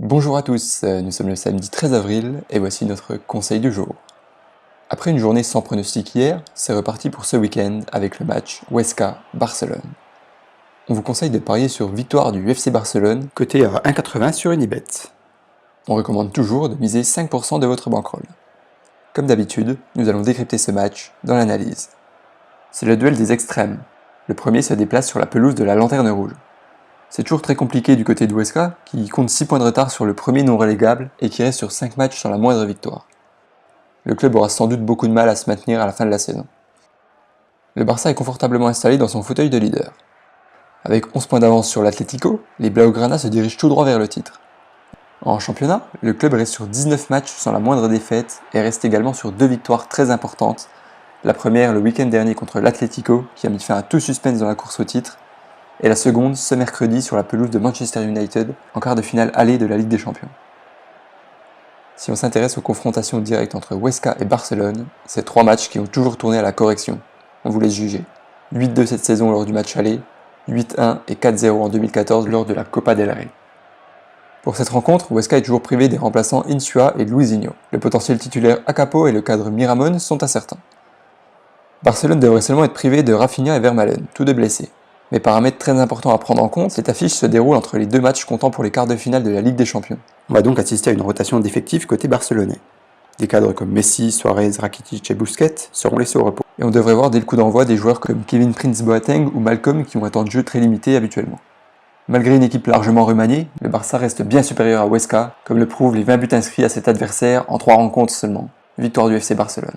Bonjour à tous, nous sommes le samedi 13 avril et voici notre conseil du jour. Après une journée sans pronostic hier, c'est reparti pour ce week-end avec le match Huesca-Barcelone. On vous conseille de parier sur victoire du FC Barcelone, coté à 1,80 sur Unibet. On recommande toujours de miser 5% de votre bankroll. Comme d'habitude, nous allons décrypter ce match dans l'analyse. C'est le duel des extrêmes. Le premier se déplace sur la pelouse de la Lanterne Rouge. C'est toujours très compliqué du côté de Huesca, qui compte 6 points de retard sur le premier non relégable et qui reste sur 5 matchs sans la moindre victoire. Le club aura sans doute beaucoup de mal à se maintenir à la fin de la saison. Le Barça est confortablement installé dans son fauteuil de leader. Avec 11 points d'avance sur l'Atlético, les Blaugrana se dirigent tout droit vers le titre. En championnat, le club reste sur 19 matchs sans la moindre défaite et reste également sur 2 victoires très importantes. La première le week-end dernier contre l'Atlético, qui a mis fin à tout suspense dans la course au titre, et la seconde ce mercredi sur la pelouse de Manchester United en quart de finale aller de la Ligue des Champions. Si on s'intéresse aux confrontations directes entre Huesca et Barcelone, c'est 3 matchs qui ont toujours tourné à la correction. On vous laisse juger. 8-2 cette saison lors du match aller, 8-1 et 4-0 en 2014 lors de la Copa del Rey. Pour cette rencontre, Huesca est toujours privé des remplaçants Insua et Luisinho. Le potentiel titulaire Acapo et le cadre Miramon sont incertains. Barcelone devrait seulement être privé de Rafinha et Vermaelen, tous deux blessés. Mais paramètre très important à prendre en compte, cette affiche se déroule entre les deux matchs comptant pour les quarts de finale de la Ligue des Champions. On va donc assister à une rotation d'effectifs côté barcelonais. Des cadres comme Messi, Suarez, Rakitic et Busquets seront laissés au repos. Et on devrait voir dès le coup d'envoi des joueurs comme Kevin Prince Boateng ou Malcolm qui ont un temps de jeu très limité habituellement. Malgré une équipe largement remaniée, le Barça reste bien supérieur à Huesca, comme le prouvent les 20 buts inscrits à cet adversaire en 3 rencontres seulement. Victoire du FC Barcelone.